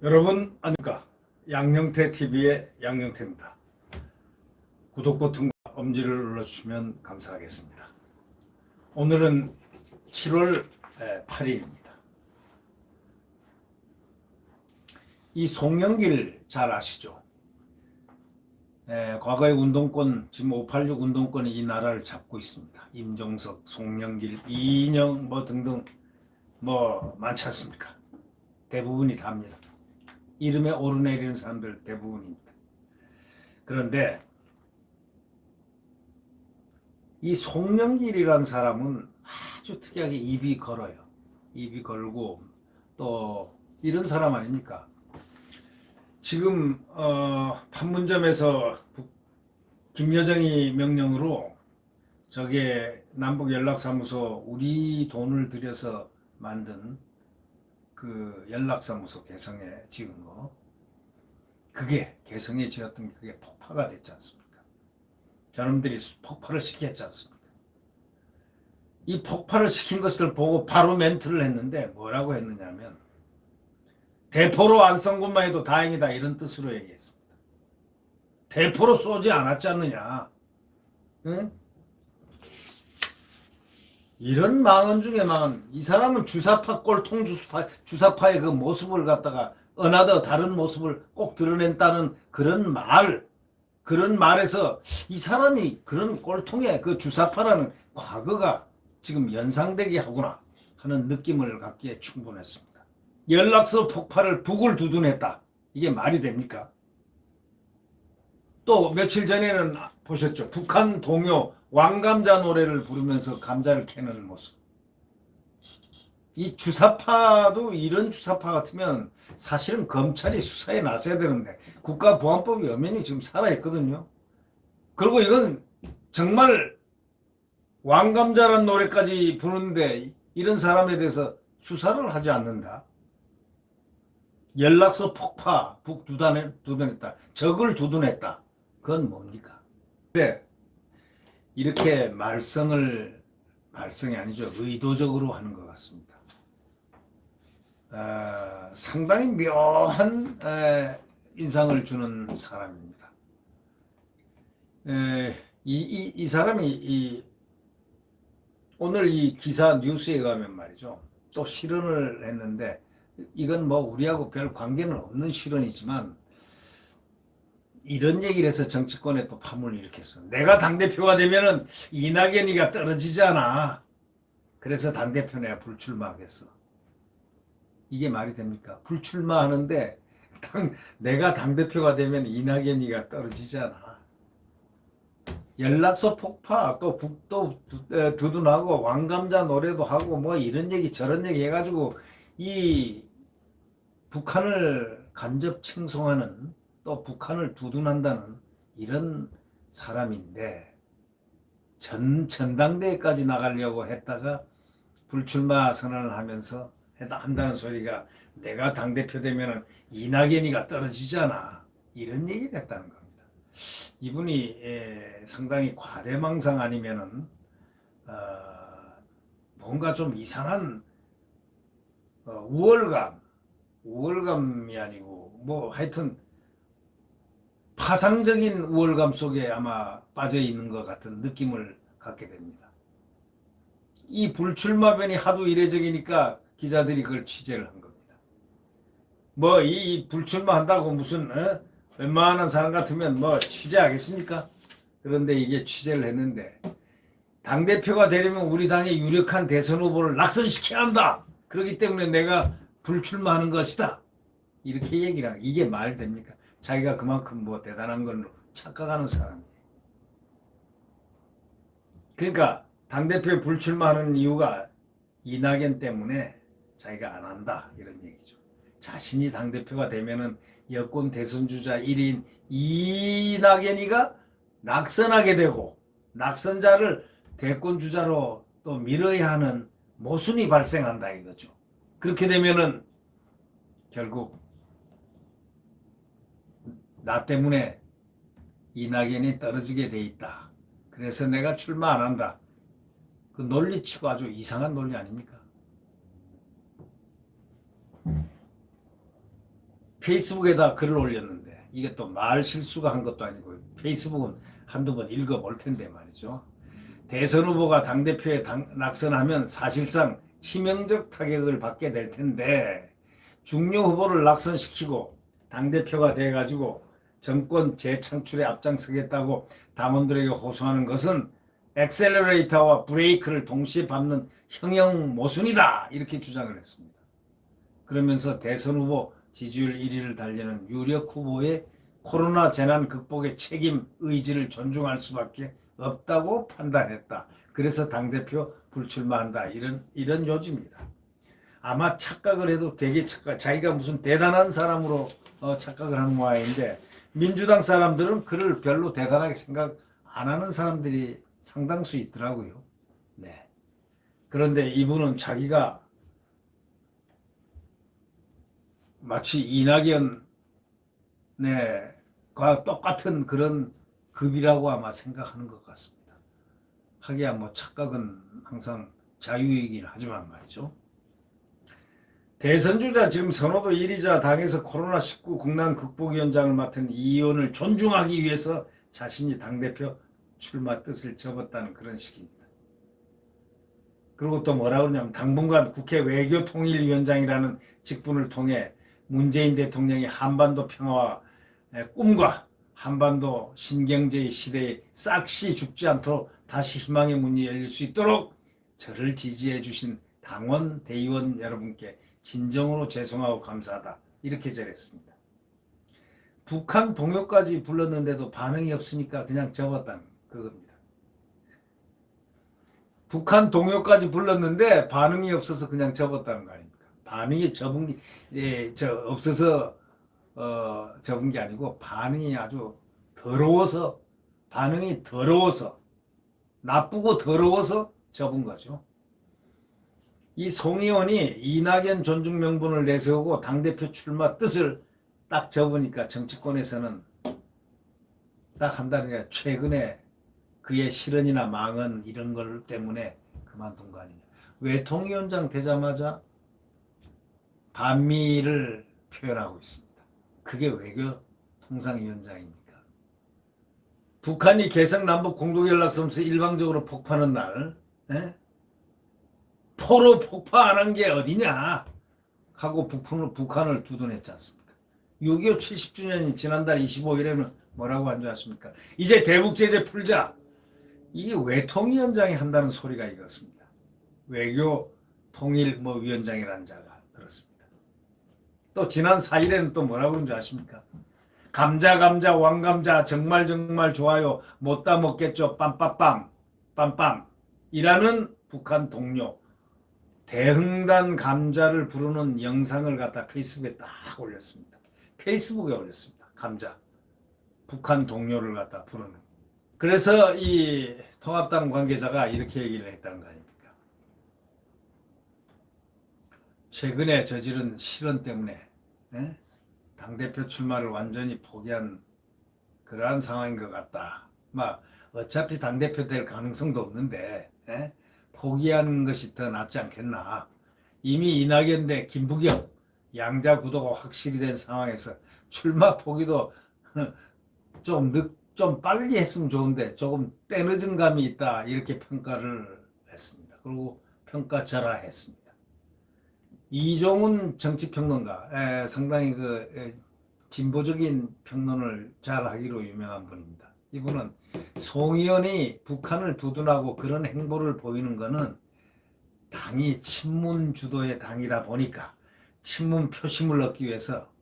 여러분 안녕하십니까? 양영태 TV의 양영태입니다. 구독 버튼과 엄지를 눌러주시면 감사하겠습니다. 오늘은 7월 8일입니다. 이 송영길 잘 아시죠? 과거의 운동권, 지금 586 운동권이 이 나라를 잡고 있습니다. 임종석, 송영길, 이인영 뭐 등등 뭐 많지 않습니까? 대부분이 다입니다. 이름에 오르내리는 사람들 대부분입니다. 그런데 이 송영길이라는 사람은 아주 특이하게 입이 걸어요. 입이 걸고 또 이런 사람 아닙니까? 지금 판문점에서 김여정이 명령으로 저게 남북연락사무소 우리 돈을 들여서 만든 그 연락사무소 개성에 지은 거, 그게 개성에 지었던 게 그게 폭파가 됐지 않습니까? 저놈들이 폭발을 시켰지 않습니까? 이 폭발을 시킨 것을 보고 바로 멘트를 했는데 뭐라고 했느냐면 대포로 안 쏜 것만 해도 다행이다 이런 뜻으로 얘기했습니다. 대포로 쏘지 않았지 않느냐? 응? 이런 망언 중에 망언. 이 사람은 주사파 꼴통 주사파의 그 모습을 갖다가 어나더 다른 모습을 꼭 드러낸다는 그런 말에서 이 사람이 그런 꼴통의 그 주사파라는 과거가 지금 연상되게 하구나 하는 느낌을 갖기에 충분했습니다. 연락서 폭발을 북을 두둔했다. 이게 말이 됩니까? 또 며칠 전에는 보셨죠? 북한 동요 왕감자 노래를 부르면서 감자를 캐는 모습. 이 주사파도 이런 주사파 같으면 사실은 검찰이 수사에 나서야 되는데 국가보안법이 엄연히 지금 살아있거든요. 그리고 이건 정말 왕감자란 노래까지 부르는데 이런 사람에 대해서 수사를 하지 않는다. 연락서 폭파, 북 두둔했다. 적을 두둔했다. 그건 뭡니까? 근데 이렇게 말썽이 아니죠. 의도적으로 하는 것 같습니다. 상당히 묘한 인상을 주는 사람입니다. 이 사람이 오늘 이 기사 뉴스에 가면 말이죠. 또 실언을 했는데 이건 뭐 우리하고 별 관계는 없는 실언이지만 이런 얘기를 해서 정치권에 또 파문을 일으켰어. 내가 당대표가 되면은 이낙연이가 떨어지잖아. 그래서 당대표 내가 불출마하겠어. 이게 말이 됩니까? 불출마하는데 내가 당대표가 되면 이낙연이가 떨어지잖아. 연락서 폭파, 또 북도 두둔하고 왕감자 노래도 하고 뭐 이런 얘기 저런 얘기 해가지고 이 북한을 간접 칭송하는 또 북한을 두둔한다는 이런 사람인데 전당대회까지 나가려고 했다가 불출마 선언을 하면서 한다는 소리가 내가 당대표 되면 이낙연이가 떨어지잖아. 이런 얘기를 했다는 겁니다. 이분이 상당히 과대망상 아니면은 뭔가 좀 이상한 우월감이 아니고 뭐 하여튼 파상적인 우월감 속에 아마 빠져 있는 것 같은 느낌을 갖게 됩니다. 이 불출마변이 하도 이례적이니까 기자들이 그걸 취재를 한 겁니다. 뭐 이 불출마한다고 무슨 웬만한 사람 같으면 뭐 취재하겠습니까? 그런데 이게 취재를 했는데 당대표가 되려면 우리 당의 유력한 대선 후보를 낙선시켜야 한다. 그렇기 때문에 내가 불출마하는 것이다. 이렇게 얘기를 하고 이게 말 됩니까? 자기가 그만큼 뭐 대단한 걸로 착각하는 사람이에요. 그러니까 당대표에 불출마하는 이유가 이낙연 때문에 자기가 안 한다 이런 얘기죠. 자신이 당대표가 되면은 여권 대선주자 1인 이낙연이가 낙선하게 되고 낙선자를 대권주자로 또 밀어야 하는 모순이 발생한다 이거죠. 그렇게 되면은 결국 나 때문에 이낙연이 떨어지게 돼 있다. 그래서 내가 출마 안 한다. 그 논리치고 아주 이상한 논리 아닙니까? 페이스북에다 글을 올렸는데 이게 또 말 실수가 한 것도 아니고 페이스북은 한두 번 읽어볼 텐데 말이죠. 대선 후보가 당대표에 낙선하면 사실상 치명적 타격을 받게 될 텐데 중요 후보를 낙선시키고 당대표가 돼가지고 정권 재창출에 앞장서겠다고 당원들에게 호소하는 것은 엑셀러레이터와 브레이크를 동시에 밟는 형형 모순이다 이렇게 주장을 했습니다. 그러면서 대선 후보 지지율 1위를 달리는 유력 후보의 코로나 재난 극복의 책임 의지를 존중할 수밖에 없다고 판단했다. 그래서 당대표 불출마한다. 이런 요지입니다. 아마 착각을 해도 되게 자기가 무슨 대단한 사람으로 착각을 하는 모양인데 민주당 사람들은 그를 별로 대단하게 생각 안 하는 사람들이 상당수 있더라고요. 네. 그런데 이분은 자기가 마치 이낙연과 똑같은 그런 급이라고 아마 생각하는 것 같습니다. 하기야 뭐 착각은 항상 자유이긴 하지만 말이죠. 대선 주자 지금 선호도 1위자 당에서 코로나19 국난 극복위원장을 맡은 이 의원을 존중하기 위해서 자신이 당대표 출마 뜻을 접었다는 그런 식입니다. 그리고 또 뭐라 그러냐면 당분간 국회 외교통일위원장이라는 직분을 통해 문재인 대통령의 한반도 평화와 꿈과 한반도 신경제의 시대에 싹시 죽지 않도록 다시 희망의 문이 열릴 수 있도록 저를 지지해 주신 당원, 대의원 여러분께 진정으로 죄송하고 감사하다. 이렇게 전했습니다. 북한 동요까지 불렀는데도 반응이 없으니까 그냥 접었다는 그겁니다. 북한 동요까지 불렀는데 반응이 없어서 그냥 접었다는 거 아닙니까? 반응이 접은 게 없어서 접은 게 아니고 반응이 아주 더러워서 나쁘고 더러워서 접은 거죠. 이 송 의원이 이낙연 존중 명분을 내세우고 당대표 출마 뜻을 딱 접으니까 정치권에서는 딱 한다니까 최근에 그의 실언이나 망언 이런 것 때문에 그만둔 거 아니냐. 외통위원장 되자마자 반미를 표현하고 있습니다. 그게 외교통상위원장입니까? 북한이 개성 남북 공동연락사무소 일방적으로 폭파하는 날 포로 폭파 안 한 게 어디냐 하고 북한을 두둔했지 않습니까? 6.25 70주년이 지난달 25일에는 뭐라고 한 줄 아십니까? 이제 대북제재 풀자. 이게 외통위원장이 한다는 소리가 이렇습니다. 외교통일위원장이라는 자가 그렇습니다. 또 지난 4일에는 또 뭐라고 그런 줄 아십니까? 감자 왕감자 정말 좋아요. 못다 먹겠죠. 빰빰빰 이라는 북한 동료 대흥단 감자를 부르는 영상을 갖다 페이스북에 딱 올렸습니다. 페이스북에 올렸습니다. 감자 북한 동료를 갖다 부르는. 그래서 이 통합당 관계자가 이렇게 얘기를 했다는 거 아닙니까? 최근에 저지른 실언 때문에 당대표 출마를 완전히 포기한 그러한 상황인 것 같다. 어차피 당대표 될 가능성도 없는데 포기하는 것이 더 낫지 않겠나. 이미 이낙연 대 김부겸 양자 구도가 확실히 된 상황에서 출마 포기도 좀 빨리 했으면 좋은데 조금 때늦은 감이 있다 이렇게 평가를 했습니다. 그리고 평가절하 했습니다. 이종훈 정치평론가 상당히 진보적인 평론을 잘 하기로 유명한 분입니다. 이분은 송 의원이 북한을 두둔하고 그런 행보를 보이는 것은 당이 친문 주도의 당이다 보니까 친문 표심을 얻기 위해서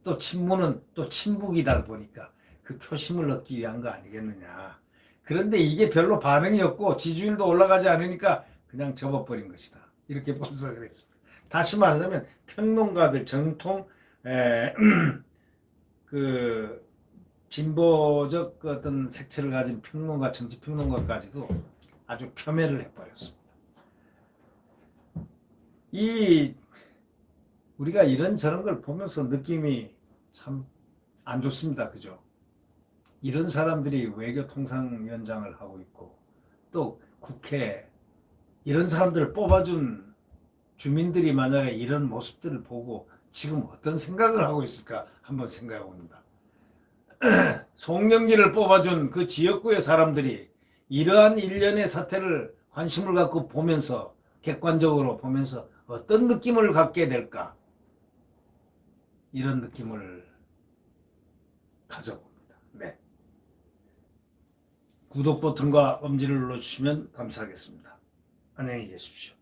또 친문은 또 친북이다 보니까 그 표심을 얻기 위한 거 아니겠느냐. 그런데 이게 별로 반응이 없고 지지율도 올라가지 않으니까 그냥 접어버린 것이다. 이렇게 분석을 했습니다. 다시 말하자면 평론가들 정통 진보적 어떤 색채를 가진 평론가, 정치평론가까지도 아주 폄훼를 해버렸습니다. 우리가 이런저런 걸 보면서 느낌이 참 안 좋습니다. 그죠? 이런 사람들이 외교통상위원장을 하고 있고 또 국회 이런 사람들을 뽑아준 주민들이 만약에 이런 모습들을 보고 지금 어떤 생각을 하고 있을까 한번 생각해 봅니다. 송영길을 뽑아준 그 지역구의 사람들이 이러한 일련의 사태를 관심을 갖고 보면서 객관적으로 보면서 어떤 느낌을 갖게 될까? 이런 느낌을 가져봅니다. 네. 구독 버튼과 엄지를 눌러주시면 감사하겠습니다. 안녕히 계십시오.